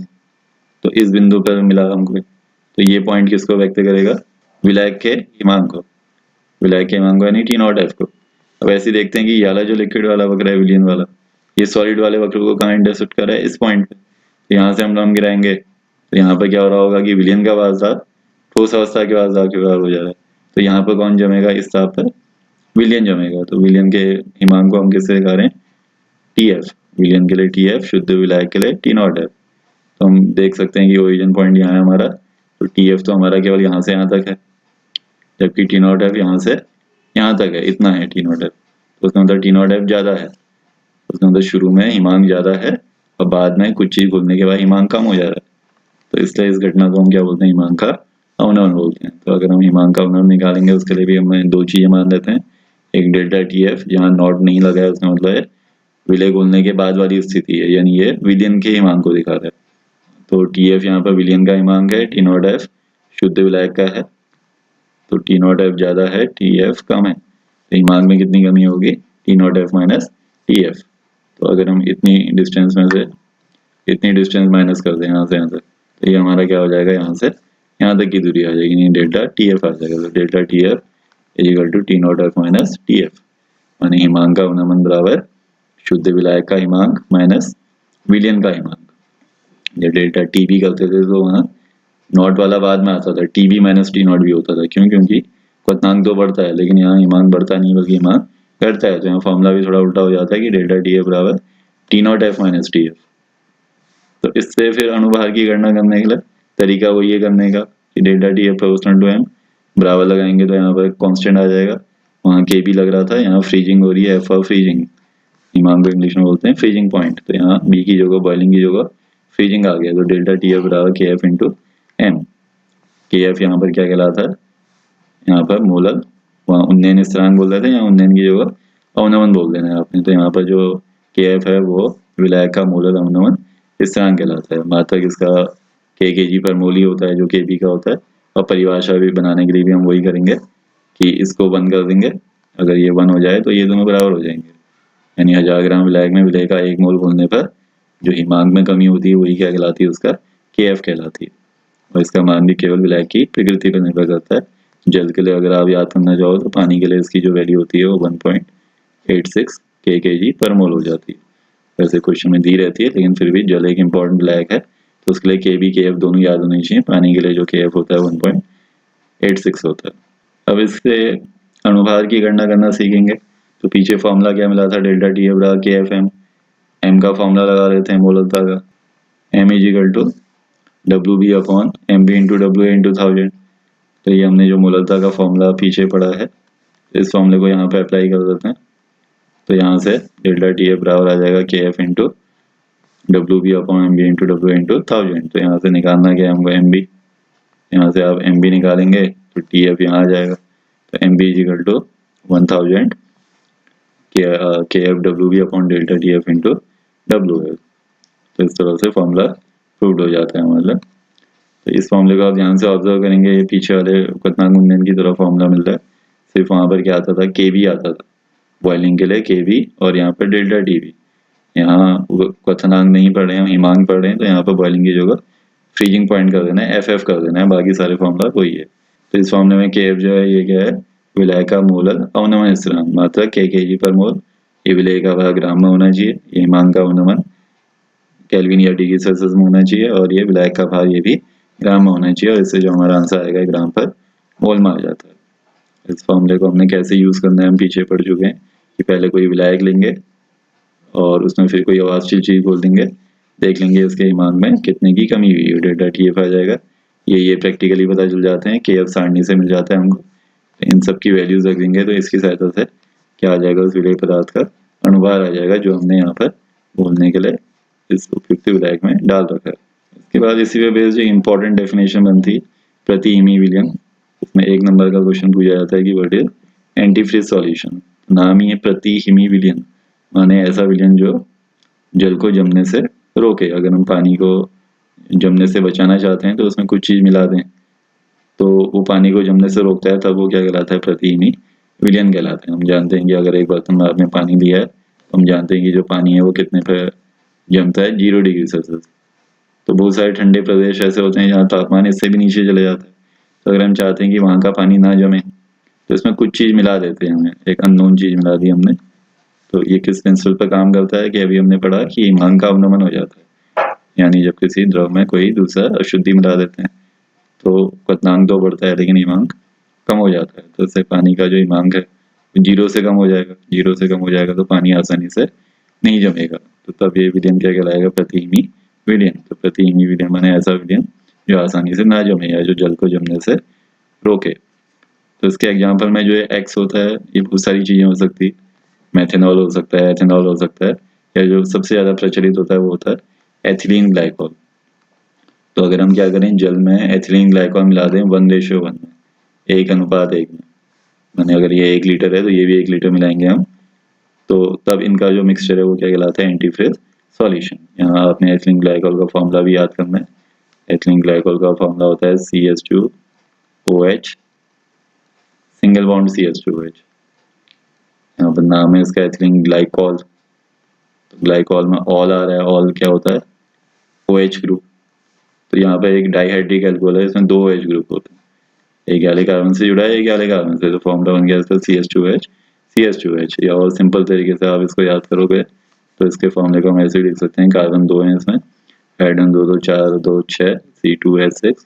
Speaker 1: तो इस बिंदु पर मिला हमको, तो ये पॉइंट किसको व्यक्त करेगा, विलायक के हिमांक को, विलायक के हिमांक को यानी T0F को। अब ऐसे देखते हैं कि ये वाला जो लिक्विड वाला वक्र है विलयन वाला, ये सॉलिड वाले वक्र को कहाँ इंटरसेप्ट कर रहा है, इस पॉइंट पे। तो यहाँ से हम लंब गिराएंगे तो यहाँ पर क्या हो रहा होगा कि विलयन का वाष्प ठोस अवस्था के वाष्प के बराबर हो जा रहा है। तो यहाँ पर कौन जमेगा, इस ताप पर विलयन जमेगा। तो विलयन के हिमांक को हम किससे दिखा रहे हैं, TF। विलयन के लिए TF, शुद्ध विलायक के लिए T0F। तो हम देख सकते हैं कि ओरिजिन पॉइंट यहाँ है हमारा, तो TF तो हमारा केवल यहाँ से यहाँ तक है, जबकि T0F यहाँ से यहाँ तक है, इतना है T0F। तो उसका मतलब T0F ज्यादा है, उसका मतलब शुरू में हिमांक ज्यादा है और बाद में कुछ चीज बोलने के बाद हिमांक कम हो जा रहा है। तो इसलिए इस घटना को हम क्या बोलते हैं, हिमांक का अवनमन बोलते हैं। तो अगर हम हिमांक का अवनमन निकालेंगे उसके लिए भी हम 2 चीजें मान लेते हैं, एक डेल्टा TF, जहाँ नॉट नहीं लगा है उसका मतलब है विलय घोलने के बाद वाली स्थिति है, यानी ये विलयन के हिमांक को दिखा रहा है। तो TF यहाँ पर विलयन का हिमांक है, T0F शुद्ध विलायक का है। तो T0F ज्यादा है, TF कम है, तो हिमांक में कितनी कमी होगी, T0F माइनस TF। तो अगर हम इतनी डिस्टेंस में से इतनी डिस्टेंस माइनस कर दें यहाँ से यहाँ तक, तो ये हमारा क्या हो जाएगा, यहाँ से यहाँ तक की दूरी आ जाएगी, नहीं डेल्टा TF आ जाएगा। तो delta TF equal to T0F minus TF, माने हिमांक का अवनमन बराबर शुद्ध विलायक का हिमांक माइनस विलयन का हिमांक। जब डेल्टा TB करते थे तो वहाँ नॉट वाला बाद में आता था, TB माइनस T0 भी होता था। क्यों, क्योंकि क्वथनांक तो बढ़ता है लेकिन यहाँ हिमांक बढ़ता नहीं बल्कि हिमांक घटता है। तो यहाँ फॉर्मूला भी थोड़ा उल्टा हो जाता है कि डेल्टा TF बराबर T0F माइनस TF। तो इससे फिर अणुभार की गणना करने के लिए तरीका वही है करने का कि delta TF proportional to m, बराबर लगाएंगे तो यहाँ पर कांस्टेंट आ जाएगा, वहाँ KB लग रहा था, यहाँ फ्रीजिंग हो रही है, F ऑफ फ्रीजिंग, हिमांक को इंग्लिश में बोलते हैं फ्रीजिंग पॉइंट। तो यहाँ B की जगह बॉइलिंग की जगह फ्रीजिंग आ गया। तो डेल्टा TF बराबर KF इंटू M। KF यहाँ पर क्या कहलाता है, यहाँ पर मोलर, वहाँ उन्नयन स्थिरांक बोल रहे थे, यहाँ उन्नयन की जगह अवनमन बोल देना है आपने। तो यहाँ पर जो KF है वो विलायक का मोलर अवनमन स्थिरांक कहलाता है। मात्रक इसका kg पर मोल ही होता है जो KB का होता है। और परिभाषा भी बनाने के लिए भी हम वही करेंगे कि इसको 1 कर देंगे, अगर ये 1 हो जाए तो ये दोनों बराबर हो जाएंगे, यानी 1000 ग्राम विलायक में विलय का 1 मोल घोलने पर जो हिमांक में कमी होती है वही क्या कहलाती है, उसका KF कहलाती है। और इसका मान भी केवल विलायक की प्रकृति पर निर्भर करता है। जल के लिए अगर आप याद करना चाहो तो पानी के लिए इसकी जो वैल्यू होती है वो 1.86 kg पर मोल हो जाती है। वैसे क्वेश्चन में दी रहती है लेकिन फिर भी जल एक इम्पॉर्टेंट विलायक है तो उसके लिए KB KF दोनों याद होनी चाहिए। पानी के लिए जो KF होता है 1.86 होता है। अब इससे अणुभार की गणना करना सीखेंगे। तो पीछे फॉर्मूला क्या मिला था, डेल्टा TF बराबर KFM, M m का फॉर्मूला लगा लेते हैं मोलरता का, m is equal to WB upon MB into WA into 1000। तो ये हमने जो मोलरता का फॉर्मूला पीछे पढ़ा है, इस फॉर्मूले को यहाँ पे अप्लाई कर देते हैं। तो यहाँ से डेल्टा TF बराबर आ जाएगा KF into WB upon MB into WA into 1000। तो यहाँ से निकालना क्या है हमको MB, यहाँ से आप MB निकालेंगे तो TF यहाँ आ जाएगा। तो MB is equal to 1000 KF WB upon delta TF into WA। तो इस तरह से फॉर्मूला प्रूव हो जाता है हमारा। तो इस फॉर्मूले को आप ध्यान से ऑब्जर्व करेंगे, ये पीछे वाले क्वथनांक गुणन की तरह फॉर्मूला मिल रहा है, सिर्फ वहाँ पर क्या आता था, KB आता था बॉइलिंग के लिए, KB और यहाँ पर डेल्टा TB। यहाँ क्वथनांक नहीं पढ़ रहे हैं, हिमांक पढ़ रहे हैं, तो यहाँ पर बॉइलिंग की जगह फ्रीजिंग पॉइंट कर देना है, FF कर देना है, बाकी सारे फॉर्मूला वही है। तो इस फॉर्मूले में KF जो है ये क्या है, विलय का मोलर अवनमन स्थिरांक मात्रा kg पर मोल, ये विलय का भाग ग्राम में होना चाहिए, ये हिमांक का अवनमन केल्विन या डिग्री सेल्सियस में होना चाहिए, और ये विलायक का भाग ये भी ग्राम में होना चाहिए, और इससे जो हमारा आंसर आएगा ग्राम पर मोल में आ जाता है। इस फॉर्मूले को हमने कैसे यूज करना है हम पीछे पढ़ चुके हैं कि पहले कोई विलायक लेंगे और उसमें फिर कोई अवांछित चीज बोल देंगे, देख लेंगे इसके हिमांक में कितने की कमी हुई है, डेल्टा TF आ जाएगा। ये प्रैक्टिकली पता चल जाते हैं, KF सारणी से मिल जाता है हमको। तो इन सब की वैल्यूज रख देंगे तो इसकी सहायता से क्या आ जाएगा, उस विलेय पदार्थ का अनुभार आ जाएगा जो हमने यहाँ पर बोलने के लिए इस उपयुक्त विलायक में डाल रखा है। इसके बाद इसी पे बेस्ड जो इम्पोर्टेंट डेफिनेशन बनती है प्रति हिमी विलयन, इसमें 1 नंबर का क्वेश्चन पूछा जाता है कि व्हाट इज एंटीफ्रीज सॉल्यूशन। नाम ही है प्रति हिमी विलयन, माने ऐसा विलयन जो जल को जमने से रोके। अगर हम पानी को जमने से बचाना चाहते हैं तो उसमें कुछ चीज मिला दें तो वो पानी को जमने से रोकता है, तब वो क्या कहलाता है, प्रति हिमी विलयन कहलाते हैं। हम जानते हैं कि अगर एक बर्तन में आपने पानी दिया है तो हम जानते हैं कि जो पानी है वो कितने पे जमता है, 0 डिग्री सेल्सियस। तो बहुत सारे ठंडे प्रदेश ऐसे होते हैं जहाँ तापमान इससे भी नीचे चले जाता है। तो अगर हम चाहते हैं कि वहाँ का पानी ना जमे तो इसमें कुछ चीज मिला देते हैं, हमें एक अननोन चीज मिला दी हमने। तो ये किस प्रिंसिपल पर काम करता है कि अभी हमने पढ़ा कि हिमांक का अवनमन हो जाता है, यानी जब किसी द्रव में कोई दूसरा अशुद्धि मिला देते हैं तो क्वथनांक तो बढ़ता है लेकिन हिमांक कम हो जाता है। तो इससे पानी का जो हिमांक है 0 से कम हो जाएगा, 0 से कम हो जाएगा तो पानी आसानी से नहीं जमेगा। तो तब ये विलयन क्या कहलाएगा, प्रति हिमी विलयन। तो प्रति हिमी विलयन माने ऐसा विलयन जो आसानी से ना जमे या जो जल को जमने से रोके। तो इसके एग्जाम्पल में जो एक्स होता है, ये बहुत सारी चीजें हो सकती है, मेथेनॉल हो सकता है, एथेनॉल हो सकता है, या जो सबसे ज्यादा प्रचलित होता है वो होता है एथिलीन ग्लाइकॉल। तो अगर हम क्या करें, जल में एथिलीन ग्लाइकॉल मिला दें 1:1 में, 1:1 में, माने अगर ये 1 लीटर है तो ये भी 1 लीटर मिलाएंगे हम, तो तब इनका जो मिक्सचर है वो क्या कहलाता है, एंटीफ्रीज सॉल्यूशन। यहाँ आपने एथिलीन ग्लाइकॉल का फॉर्मूला भी याद करना है। एथिलीन ग्लाइकॉल का फॉर्मूला होता है CH2OH सिंगल बॉन्ड CH2OH। यहाँ पर नाम है इसका एथिलीन ग्लाइकॉल। तो ग्लाइकॉल में ऑल आ रहा है, ऑल क्या होता है, OH ग्रुप। तो यहाँ पे एक डाइहाइड्रिक एल्कोहल है, इसमें 2 OH ग्रुप होते हैं, एक गैले कार्बन से जुड़ा है, एक गैले कार्बन से। तो फॉर्मूला बन गया इसका CH2OH। या और सिंपल तरीके से आप इसको याद करोगे तो इसके फॉर्मूले को हम ऐसे लिख सकते हैं, कार्बन 2 है इसमें, हाइड्रोजन 2 2 4 2 6 C2H6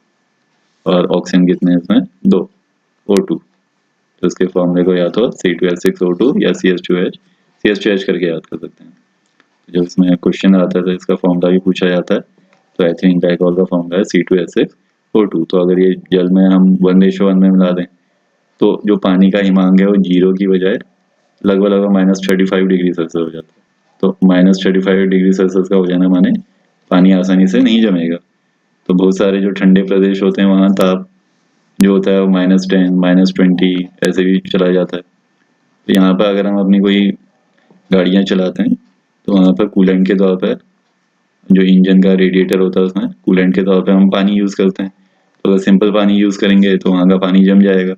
Speaker 1: और ऑक्सीजन कितने हैं इसमें 2 O2। तो इसके फॉर्मूले को या तो C2H6O2 या CH2H करके याद कर सकते हैं। जब इसमें क्वेश्चन आता है तो इसका फॉर्मूला भी पूछा जाता है। तो एथिलीन ग्लाइकॉल का फॉर्मूला है C2H6O2। तो अगर ये जल में हम 1:1 में मिला दें तो जो पानी का हिमांक है वो 0 की बजाय लगभग -35 डिग्री सेल्सियस हो जाता है। तो -35 डिग्री सेल्सियस का हो जाना माने पानी आसानी से नहीं जमेगा। तो बहुत सारे जो ठंडे प्रदेश होते हैं वहाँ ताप जो होता है वो -10 -20 ऐसे भी चला जाता है। तो यहाँ पर अगर हम अपनी कोई गाड़ियाँ चलाते हैं तो वहाँ पर कूलेंट के तौर पर जो इंजन का रेडिएटर होता है उसमें कूलेंट के तौर पर हम पानी यूज़ करते हैं। तो अगर सिंपल पानी यूज़ करेंगे तो वहाँ का पानी जम जाएगा।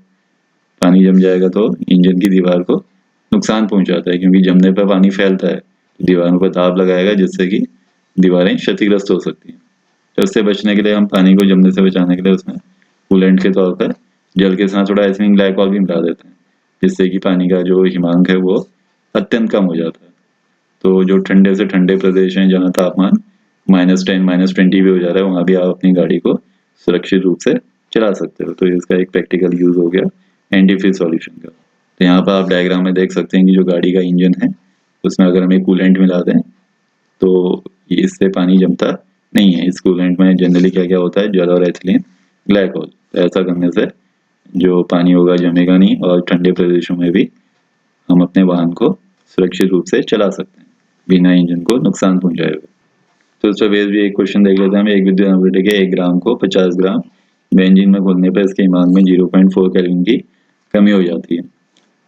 Speaker 1: पानी जम जाएगा तो इंजन की दीवार को नुकसान पहुंचाता है, क्योंकि जमने पर पानी फैलता है, दीवारों पर दाब लगाएगा जिससे कि दीवारें क्षतिग्रस्त हो सकती हैं। तो उससे बचने के लिए हम पानी को जमने से बचाने के लिए उसमें कूलेंट के तौर पर जल के साथ थोड़ा एथिलीन ग्लाइकॉल भी मिला देते हैं, जिससे कि पानी का जो हिमांक है वो अत्यंत कम हो जाता है। तो जो ठंडे से ठंडे प्रदेश हैं जहाँ तापमान -10 -20 भी हो जा रहा है, वहाँ भी आप अपनी गाड़ी को सुरक्षित रूप से चला सकते हो। तो इसका एक प्रैक्टिकल यूज हो गया एंटीफ्रीज सॉल्यूशन का। तो यहाँ पर आप डायग्राम में देख सकते हैं कि जो गाड़ी का इंजन है उसमें अगर हम एक कूलेंट मिला दें तो इससे पानी जमता नहीं है। इस कूलेंट में जनरली क्या क्या होता है, जल और एथिलीन ग्लाइकोल। तो ऐसा करने से जो पानी होगा जमेगा नहीं और ठंडे प्रदेशों में भी हम अपने वाहन को सुरक्षित रूप से चला सकते हैं बिना इंजन को नुकसान पहुंचाए हुए। तो इस पर बेस भी एक क्वेश्चन देख लेते हैं हम। एक विद्युत एनर्जी के 1 ग्राम को 50 ग्राम बेंजीन में घुलने पर इसके हिमांक में 0.4 केल्विन की कमी हो जाती है।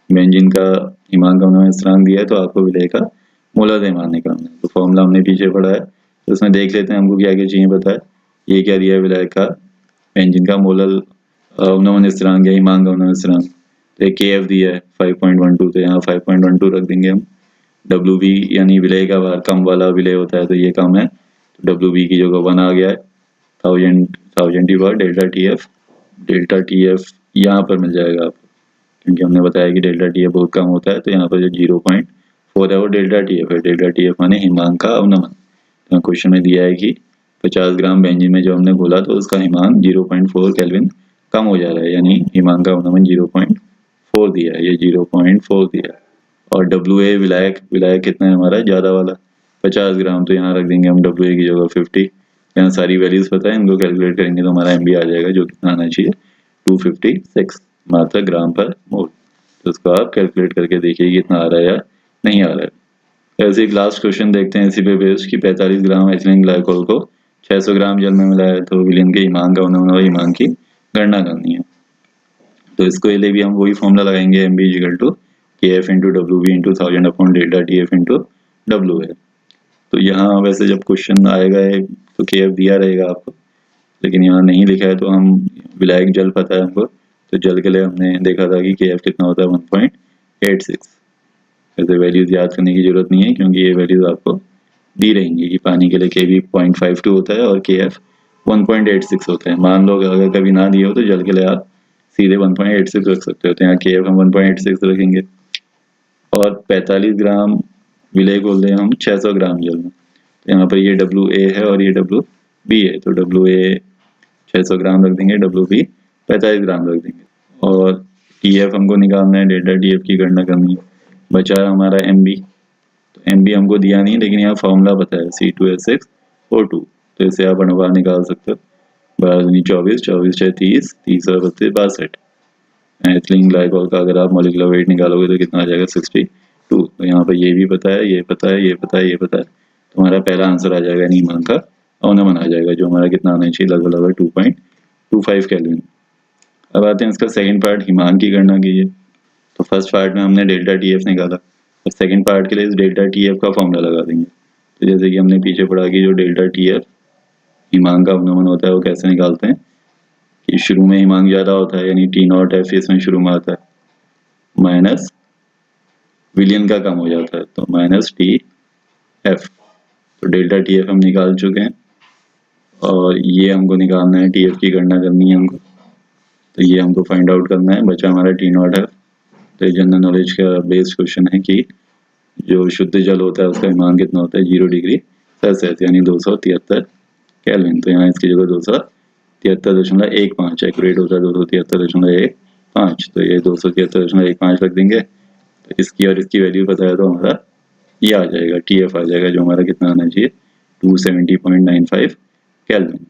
Speaker 1: बेंजीन का हिमांक हमने स्थिरांक दिया है, तो आपको विलय का मोलर द्रव्यमान निकालना है। तो फॉर्मूला हमने पीछे पढ़ा है, तो उसमें देख लेते हैं हमको क्या क्या चाहिए पता है। ये क्या दिया है, विलय का बेंजीन का मोलर अवनमन स्थिरांक या हिमांक अवनमन स्थिरांक। तो एक KF दिया है 5.12, तो यहाँ 5.12 रख देंगे हम। WB यानी विलय का भार, कम वाला विलय होता है तो ये कम है, तो WB की जगह 1 आ गया है। 1000 की बार डेल्टा TF यहाँ पर मिल जाएगा आपको, क्योंकि हमने बताया कि डेल्टा TF बहुत कम होता है। तो यहाँ पर जो 0.4 है वो डेल्टा TF है। डेल्टा TF माने हिमांक का अवनमन। तो क्वेश्चन में दिया है कि 50 ग्राम बेंजीन में जो हमने घोला तो उसका हिमांक 0.4 केल्विन कम हो जा रहा है, यानी हिमांक का अवनमन 0.4 दिया है, ये 0.4 दिया है। और WA विलायक कितना है हमारा, ज़्यादा वाला 50 ग्राम, तो यहाँ रख देंगे हम WA की जगह 50। यहाँ सारी वैल्यूज पता है, इनको कैलकुलेट करेंगे तो हमारा MB आ जाएगा, जो कितना आना चाहिए 256 मात्रा ग्राम पर मोल। तो उसको आप कैलकुलेट करके देखिए कितना आ रहा है या नहीं आ रहा है। ऐसे एक लास्ट क्वेश्चन देखते हैं इसी पे बेस्ड कि 45 ग्राम एथिलीन ग्लाइकोल को 600 ग्राम जल में मिलाया तो विलयन के हिमांक का अवनमन हिमांक की गणना करनी है। तो इसको लिए भी हम वही फॉर्मूला लगाएंगे, MB = KF × WB × 1000 upon delta TF × WA। तो यहाँ वैसे जब क्वेश्चन आएगा तो KF दिया रहेगा आपको, लेकिन यहाँ नहीं लिखा है। तो हम विलायक जल पता है हमको, तो जल के लिए हमने देखा था कि KF कितना होता है 1.86। ऐसे वैल्यूज याद करने की जरूरत नहीं है, क्योंकि ये वैल्यूज आपको दी रहेंगी कि पानी के लिए KB 0.52 होता है और KF 1.86 होता है। मान लो अगर कभी ना दिए हो तो जल के लिए आप सीधे 1.86 रख सकते हो। तो यहाँ KF हम 1.86 रखेंगे। और 45 ग्राम विलय खोल दें हम 600 ग्राम जल में, तो यहाँ पर ये WA है और ये WB है। तो WA 600 ग्राम रख देंगे, WB 45 ग्राम रख देंगे। और TF हमको निकालना है, डेल्टा TF की गणना करनी है। बचा है हमारा MB, तो MB हमको दिया नहीं, लेकिन यहाँ फॉर्मूला पता है C2H6O2। तो इसे आप अनुपात निकाल सकते हो, 12×24, 24×6 = 30, 30 और 32 62। एथिलीन ग्लाइकोल का अगर आप मॉलिक्यूलर वेट निकालोगे तो कितना आ जाएगा 62। तो यहाँ पर ये भी पता है, ये पता है, ये पता है, ये पता है। तो हमारा पहला आंसर आ जाएगा हिमांक का अवनमन आ जाएगा, जो हमारा कितना आना चाहिए, लगभग 2.25 केल्विन। अब आते हैं इसका सेकंड पार्ट, हिमांक की गणना कीजिए। तो फर्स्ट पार्ट में हमने डेल्टा TF निकाला, और सेकंड पार्ट के लिए इस डेल्टा TF का फॉर्मूला लगा देंगे। तो जैसे कि हमने पीछे पढ़ा कि जो डेल्टा TF हिमांक का अवनमन होता है वो कैसे निकालते हैं कि शुरू में हिमांक ज़्यादा होता है, यानी T0F इसमें शुरू में आता है, माइनस विलियन का कम हो जाता है, तो माइनस TF। तो डेल्टा TF हम निकाल चुके हैं, और ये हमको निकालना है, TF की गणना करनी है हमको। तो ये हमको फाइंड आउट करना है। बचा हमारा T0F। तो जनरल नॉलेज का बेस क्वेश्चन है कि जो शुद्ध जल होता है उसका हिमांक कितना होता है, 0 डिग्री सेल्सियस, यानी 273 केल्विन। तो यहाँ इसकी जगह 273.15 एक्यूरेट होता है, 273.15। तो ये 273.15 रख देंगे। तो इसकी और इसकी वैल्यू पता है तो हमारा ये आ जाएगा, TF आ जाएगा, जो हमारा कितना आना चाहिए 270.95 केल्विन।